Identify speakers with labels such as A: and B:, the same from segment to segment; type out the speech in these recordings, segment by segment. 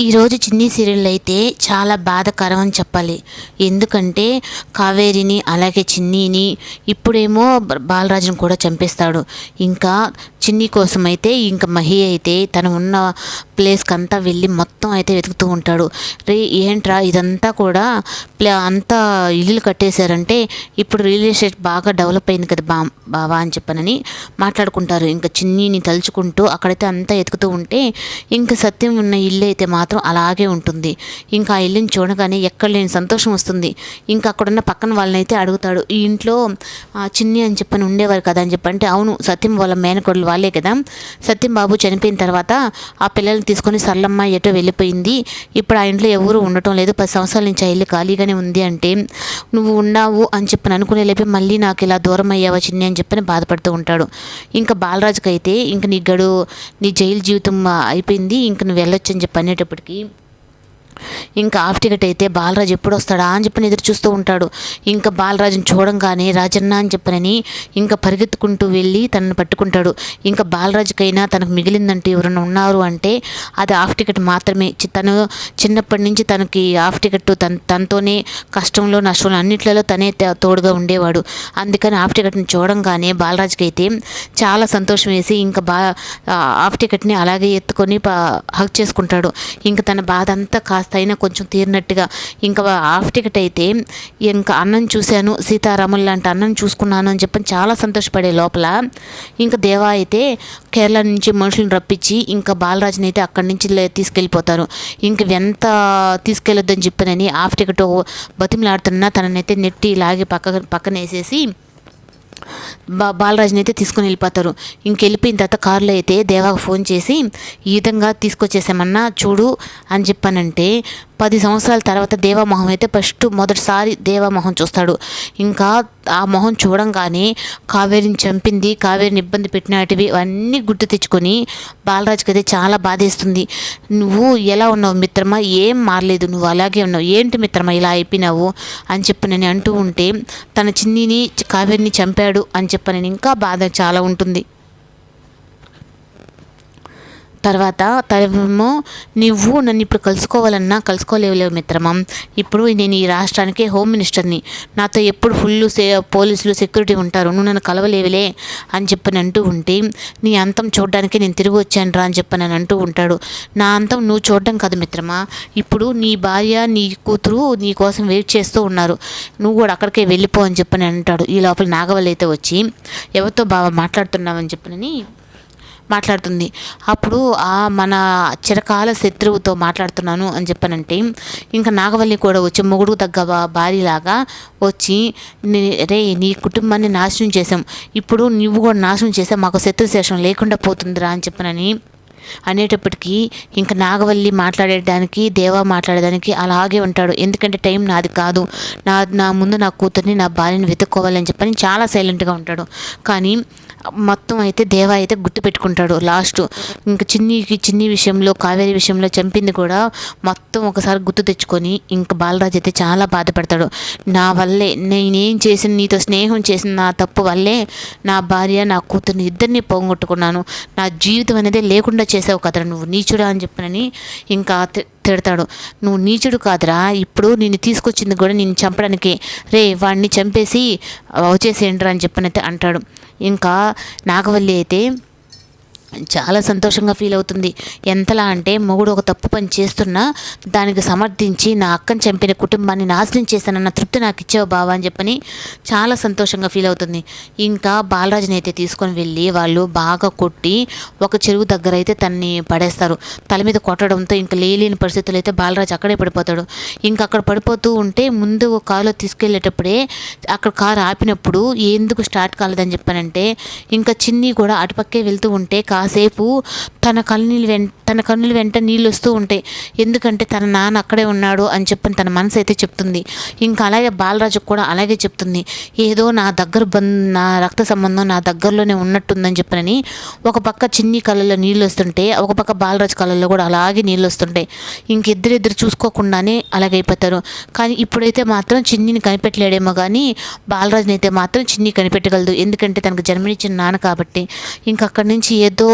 A: ఈరోజు చిన్ని సీరియల్ అయితే చాలా బాధాకరం అని చెప్పాలి. ఎందుకంటే కావేరిని అలాగే చిన్నీని ఇప్పుడేమో బాలరాజును కూడా చంపేస్తాడు. ఇంకా చిన్ని కోసం అయితే ఇంకా మహి అయితే తను ఉన్న ప్లేస్కి అంతా వెళ్ళి మొత్తం అయితే వెతుకుతూ ఉంటాడు. రే ఏంట్రా ఇదంతా కూడా అంతా ఇల్లులు కట్టేశారంటే ఇప్పుడు రియల్ ఎస్టేట్ బాగా డెవలప్ అయింది కదా బావా అని చెప్పనని మాట్లాడుకుంటారు. ఇంకా చిన్నీని తలుచుకుంటూ అక్కడైతే అంతా ఎతుకుతూ ఉంటే ఇంకా సత్యం ఉన్న ఇల్లు అయితే మాత్రం అలాగే ఉంటుంది. ఇంకా ఆ ఇల్లుని చూడగానే ఎక్కడ లేని సంతోషం వస్తుంది. ఇంకా అక్కడున్న పక్కన వాళ్ళని అయితే అడుగుతాడు, ఈ ఇంట్లో చిన్ని అని చెప్పని ఉండేవారు కదా అని చెప్పంటే, అవును సత్యం వాళ్ళ మేనకోడలు వాళ్ళే కదా, సత్యం బాబు చనిపోయిన తర్వాత ఆ పిల్లల్ని తీసుకొని సరళమ్మ ఎటో వెళ్ళిపోయింది, ఇప్పుడు ఆ ఇంట్లో ఎవరు ఉండటం లేదు, 10 సంవత్సరాల నుంచి ఆ ఇల్లు ఖాళీగానే ఉంది అంటే నువ్వు ఉన్నావు అని చెప్పని అనుకునే లేపి మళ్ళీ నాకు ఇలా దూరం అయ్యావా చిన్ని అని చెప్పని బాధపడుతూ ఉంటాడు. ఇంకా బాలరాజుకి అయితే ఇంక నీ జైలు జీవితం అయిపోయింది, ఇంక నువ్వు వెళ్ళొచ్చు అని చెప్పి అనేటప్పటికి ఇంకా హాఫ్ టికెట్ అయితే బాలరాజు ఎప్పుడు వస్తాడా అని చెప్పని ఎదురు చూస్తూ ఉంటాడు. ఇంకా బాలరాజుని చూడంగానే రాజన్న అని చెప్పనని ఇంకా పరిగెత్తుకుంటూ వెళ్ళి తనను పట్టుకుంటాడు. ఇంకా బాలరాజుకైనా తనకు మిగిలిందంటే ఎవరైనా ఉన్నారు అంటే అది హాఫ్ టికెట్ మాత్రమే. తను చిన్నప్పటి నుంచి తనకి హాఫ్ టికెట్ తనతోనే కష్టంలో నష్టంలో అన్నిట్లలో తనే తోడుగా ఉండేవాడు. అందుకని హాఫ్ టికెట్ని చూడంగానే బాలరాజుకి అయితే చాలా సంతోషం వేసి ఇంకా హాఫ్ టికెట్ని అలాగే ఎత్తుకొని హగ్ చేసుకుంటాడు. ఇంకా తన బాధ అంతా కాస్త అయినా కొంచెం తీరినట్టుగా ఇంకా హాఫ్ టికెట్ అయితే ఇంకా అన్నం చూశాను, సీతారాములు లాంటి అన్నం చూసుకున్నాను అని చెప్పని చాలా సంతోషపడే లోపల ఇంకా దేవా అయితే కేరళ నుంచి మనుషులను రప్పించి ఇంకా బాలరాజుని అయితే అక్కడి నుంచి తీసుకెళ్ళిపోతారు. ఇంక ఎంత తీసుకెళ్ళొద్దని చెప్పనని హాఫ్ టికెట్ బతిమలాడుతున్నా తననైతే నెట్టి లాగి పక్కన వేసేసి బాలరాజుని అయితే తీసుకుని వెళ్ళిపోతారు. ఇంకెళ్ళిపోయిన తర్వాత కారులో అయితే దేవాకు ఫోన్ చేసి ఈ విధంగా తీసుకొచ్చేసామన్నా చూడు అని చెప్పానంటే 10 సంవత్సరాల తర్వాత దేవా మొహం అయితే మొదటిసారి దేవా మొహం చూస్తాడు. ఇంకా ఆ మొహం చూడంగానే కావేరిని చంపింది, కావేరిని ఇబ్బంది పెట్టినటివి అన్నీ గుర్తు తెచ్చుకొని బాలరాజుకి అయితే చాలా బాధేస్తుంది. నువ్వు ఎలా ఉన్నావు మిత్రమా, ఏం మారలేదు, నువ్వు అలాగే ఉన్నావు, ఏంటి మిత్రమా ఇలా అయిపోయినావు అని చెప్పి నేను అంటూ ఉంటే తన చిన్నిని కావేరిని చంపాడు అని చెప్పని ఇంకా బాధ చాలా ఉంటుంది. తర్వాత తనేమో నువ్వు నన్ను ఇప్పుడు కలుసుకోవాలన్నా కలుసుకోలేవులేవు మిత్రమా, ఇప్పుడు నేను ఈ రాష్ట్రానికి హోమ్ మినిస్టర్ని, నాతో ఎప్పుడు ఫుల్ పోలీసులు సెక్యూరిటీ ఉంటారు, నువ్వు నన్ను కలవలేవులే అని చెప్పని అంటూ ఉంటే నీ అంతం చూడడానికి నేను తిరిగి వచ్చాను రా అని చెప్పని అంటూ ఉంటాడు. నా అంతం నువ్వు చూడడం కాదు మిత్రమా, ఇప్పుడు నీ భార్య నీ కూతురు నీ కోసం వెయిట్ చేస్తూ ఉన్నారు, నువ్వు కూడా అక్కడికే వెళ్ళిపో అని చెప్పని అంటాడు. ఈ లోపల నాగవల్లి అయితే వచ్చి ఎవరితో బాగా మాట్లాడుతున్నావని చెప్పని మాట్లాడుతుంది. అప్పుడు మన చిరకాల శత్రువుతో మాట్లాడుతున్నాను అని చెప్పనంటే ఇంకా నాగవల్లి కూడా వచ్చి మొగుడు తగ్గ భార్యలాగా వచ్చి రే నీ కుటుంబాన్ని నాశనం చేసాం, ఇప్పుడు నువ్వు కూడా నాశనం చేసావు, మాకు శత్రుశేషం లేకుండా పోతుందిరా అని చెప్పనని అనేటప్పటికీ ఇంకా నాగవల్లి మాట్లాడేదానికి దేవా మాట్లాడేదానికి అలాగే ఉంటాడు. ఎందుకంటే టైం నాది కాదు, నా ముందు నా కూతుర్ని నా భార్యని వెతుక్కోవాలని చెప్పని చాలా సైలెంట్గా ఉంటాడు. కానీ మొత్తం అయితే దేవా అయితే గుర్తుపెట్టుకుంటాడు. లాస్ట్ ఇంకా చిన్ని విషయంలో కావేరి విషయంలో చంపింది కూడా మొత్తం ఒకసారి గుర్తు తెచ్చుకొని ఇంకా బాలరాజు అయితే చాలా బాధపడతాడు. నా వల్లే నేనేం చేసిన, నీతో స్నేహం చేసిన నా తప్పు వల్లే నా భార్య నా కూతుర్ని ఇద్దరిని పోగొట్టుకున్నాను, నా జీవితం అనేది లేకుండా చేసావు కదరా నువ్వు నీచుడా అని చెప్పనని ఇంకా తిడతాడు. నువ్వు నీచుడు కాదురా, ఇప్పుడు నిన్ను తీసుకొచ్చింది కూడా నిన్ను చంపడానికి, రే వాడిని చంపేసి వచ్చేసేయండిరా అని చెప్పనైతే అంటాడు. ఇంకా నాగవల్లి అయితే చాలా సంతోషంగా ఫీల్ అవుతుంది. ఎంతలా అంటే మొగుడు ఒక తప్పు పని చేస్తున్నా దానికి సమర్థించి నా అక్కని చంపిన కుటుంబాన్ని నాశనం చేశానన్న తృప్తి నాకు ఇచ్చావు బావా అని చెప్పని చాలా సంతోషంగా ఫీల్ అవుతుంది. ఇంకా బాలరాజుని అయితే తీసుకొని వెళ్ళి వాళ్ళు బాగా కొట్టి ఒక చెరువు దగ్గర అయితే తన్ని పడేస్తారు. తల మీద కొట్టడంతో ఇంకా లేని పరిస్థితులు అయితే బాలరాజు అక్కడే పడిపోతాడు. ఇంకా అక్కడ పడిపోతూ ఉంటే ముందు కారులో తీసుకెళ్ళేటప్పుడే అక్కడ కారు ఆపినప్పుడు ఎందుకు స్టార్ట్ కాలేదని చెప్పానంటే ఇంకా చిన్ని కూడా అటుపక్కే వెళ్తూ ఉంటే కాసేపు తన కన్నుల వెంట నీళ్ళు వస్తూ ఉంటాయి. ఎందుకంటే తన నాన్న అక్కడే ఉన్నాడు అని చెప్పని తన మనసు అయితే చెప్తుంది. ఇంకా అలాగే బాలరాజుకు కూడా అలాగే చెప్తుంది, ఏదో నా రక్త సంబంధం నా దగ్గరలోనే ఉన్నట్టుందని చెప్పనని ఒక పక్క చిన్ని కళ్ళల్లో నీళ్ళు వస్తుంటే ఒక పక్క బాలరాజు కళ్ళల్లో కూడా అలాగే నీళ్ళు వస్తుంటాయి. ఇంకిద్దరిద్దరు చూసుకోకుండానే అలాగైపోతారు. కానీ ఇప్పుడైతే మాత్రం చిన్నిని కనిపెట్టలేడేమో కానీ బాలరాజుని అయితే మాత్రం చిన్ని కనిపెట్టగలదు. ఎందుకంటే తనకు జన్మనిచ్చిన నాన్న కాబట్టి. ఇంక అక్కడి నుంచి ఏదో సో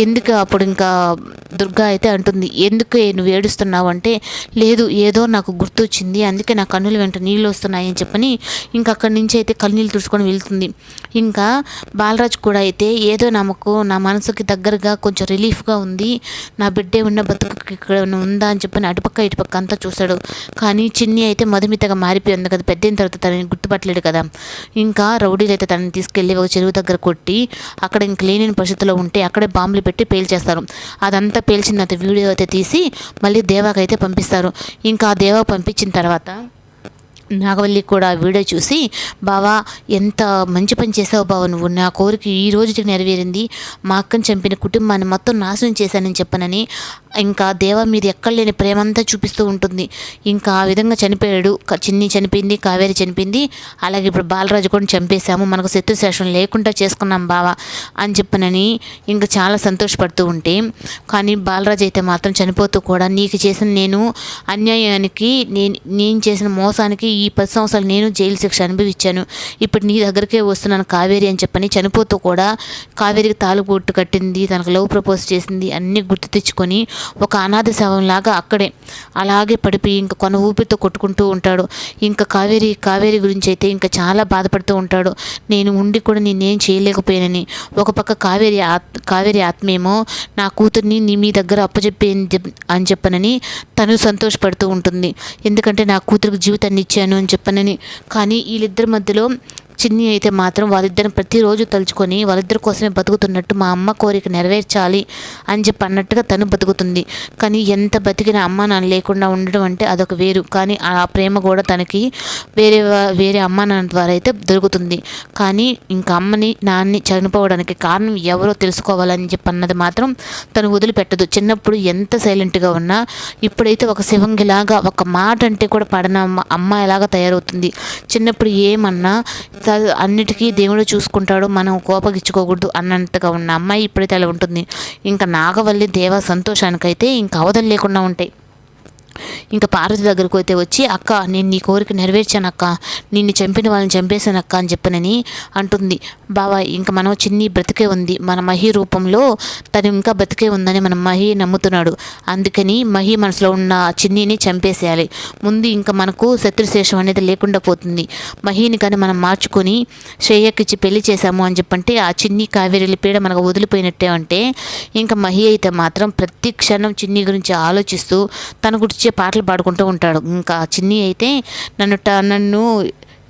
A: ఎందుకు అప్పుడు ఇంకా దుర్గా అయితే అంటుంది, ఎందుకు నువ్వు ఏడుస్తున్నావు అంటే, లేదు ఏదో నాకు గుర్తొచ్చింది, అందుకే నా కన్నుల వెంట నీళ్ళు వస్తున్నాయి అని చెప్పని ఇంకా అక్కడి నుంచి అయితే కన్నీళ్ళు తుడుచుకొని వెళ్తుంది. ఇంకా బాలరాజు కూడా అయితే ఏదో నా మనసుకి దగ్గరగా కొంచెం రిలీఫ్గా ఉంది, నా బిడ్డే ఉన్న బతుకు ఇక్కడ ఉందా అని చెప్పని అటుపక్క ఇటుపక్క అంతా చూశాడు. కానీ చిన్ని అయితే మధుమితగా మారిపోయింది కదా, పెద్దయిన తర్వాత తనని గుర్తుపట్టలేడు కదా. ఇంకా రౌడీలు అయితే తనని తీసుకెళ్ళి ఒక చెరువు దగ్గర కొట్టి అక్కడ ఇంక లేని పరిస్థితిలో ఉంటే అక్కడే బాంబులు పెట్టి పేల్చేస్తారు. అదంతా పేల్చిన తర్వాత వీడియో అయితే తీసి మళ్ళీ దేవాకైతే పంపిస్తారు. ఇంకా ఆ దేవా పంపించిన తర్వాత నాగవల్లి కూడా వీడియో చూసి, బావా ఎంత మంచి పని చేసావు బావ, నువ్వు నా కోరిక ఈ రోజుకి నెరవేరింది, మా అక్కని చంపిన కుటుంబాన్ని మొత్తం నాశనం చేశానని చెప్పనని ఇంకా దేవా మీద ఎక్కడ లేని ప్రేమంతా చూపిస్తూ ఉంటుంది. ఇంకా ఆ విధంగా చనిపోయాడు. చిన్ని చనిపోయింది, కావేరి చనిపోయింది, అలాగే ఇప్పుడు బాలరాజు కూడా చంపేశాము, మనకు శత్రుశేషం లేకుండా చేసుకున్నాం బావా అని చెప్పనని ఇంకా చాలా సంతోషపడుతూ ఉంటే, కానీ బాలరాజు అయితే మాత్రం చనిపోతూ కూడా నీకు చేసిన నేను అన్యాయానికి నేను చేసిన మోసానికి ఈ 10 సంవత్సరాలు నేను జైలు శిక్ష అనుభవించాను, ఇప్పుడు నీ దగ్గరికే వస్తున్నాను కావేరి అని చెప్పని చనిపోతూ కూడా కావేరికి తాళుబొట్టు కట్టింది, తనకు లవ్ ప్రపోజ్ చేసింది అన్నీ గుర్తు తెచ్చుకొని ఒక అనాథ శవంలాగా అక్కడే అలాగే పడిపోయి ఇంకా కొన ఊపిరితో కొట్టుకుంటూ ఉంటాడు. ఇంకా కావేరి గురించి అయితే ఇంకా చాలా బాధపడుతూ ఉంటాడు. నేను ఉండి కూడా నేనేం చేయలేకపోయానని. ఒక పక్క కావేరి ఆత్మేమో నా కూతుర్ని మీ దగ్గర అప్పచెప్పి అని చెప్పనని తను సంతోషపడుతూ ఉంటుంది. ఎందుకంటే నా కూతురికి జీవితాన్ని ఇచ్చాను అని చెప్పనని. కానీ వీళ్ళిద్దరి మధ్యలో చిన్ని అయితే మాత్రం వాళ్ళిద్దరిని ప్రతిరోజు తలుచుకొని వాళ్ళిద్దరి కోసమే బతుకుతున్నట్టు, మా అమ్మ కోరిక నెరవేర్చాలి అని చెప్పి అన్నట్టుగా తను బతుకుతుంది. కానీ ఎంత బతికిన అమ్మ నాన్న లేకుండా ఉండడం అంటే అదొక వేరు. కానీ ఆ ప్రేమ కూడా తనకి వేరే అమ్మ నాన్న ద్వారా అయితే దొరుకుతుంది. కానీ ఇంకా నాన్ని చనిపోవడానికి కారణం ఎవరో తెలుసుకోవాలని చెప్పి అన్నది మాత్రం తను వదిలిపెట్టదు. చిన్నప్పుడు ఎంత సైలెంట్గా ఉన్నా ఇప్పుడైతే ఒక శివంగిలాగా ఒక మాట అంటే కూడా పడన అమ్మ ఎలాగా తయారవుతుంది. చిన్నప్పుడు ఏమన్నా అన్నిటికీ దేవుడు చూసుకుంటాడు, మనం కోపగించుకోకూడదు అన్నట్టుగా ఉన్న అమ్మాయి ఇప్పుడైతే అలా ఉంటుంది. ఇంకా నాగవల్లి దేవ సంతోషానికైతే ఇంకా అవధం లేకుండా ఉంటాయి. ఇంకా పార్వతి దగ్గరకు అయితే వచ్చి, అక్క నేను నీ కోరిక నెరవేర్చాను అక్క, నిన్ను చంపిన వాళ్ళని చంపేశాను అక్క అని చెప్పనని అంటుంది. బావా ఇంకా మనం చిన్ని బ్రతికే ఉంది, మన మహి రూపంలో తను ఇంకా బ్రతికే ఉందని మనం మహి నమ్ముతున్నాడు, అందుకని మహి మనసులో ఉన్న చిన్నిని చంపేసేయాలి, ముందు ఇంకా మనకు శత్రుశేషం అనేది లేకుండా పోతుంది. మహిని కానీ మనం మార్చుకొని శ్రేయకిచ్చి పెళ్లి చేశాము అని చెప్పంటే ఆ చిన్ని కావేరి పీడ మనకు వదిలిపోయినట్టే. అంటే ఇంకా మహి అయితే మాత్రం ప్రతి క్షణం చిన్ని గురించి ఆలోచిస్తూ తన గురించి పాటలు పాడుకుంటూ ఉంటాడు. ఇంకా చిన్ని అయితే నన్ను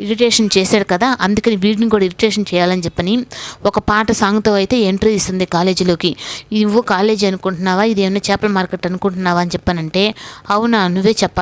A: ఇరిటేషన్ చేశాడు కదా, అందుకని వీడిని కూడా ఇరిటేషన్ చేయాలని చెప్పని ఒక పాట సాంగ్తో అయితే ఎంట్రీ ఇస్తుంది కాలేజీలోకి. నువ్వు కాలేజీ అనుకుంటున్నావా, ఇది ఏమైనా చేపల మార్కెట్ అనుకుంటున్నావా అని చెప్పానంటే, అవునా నువ్వే చెప్పాలి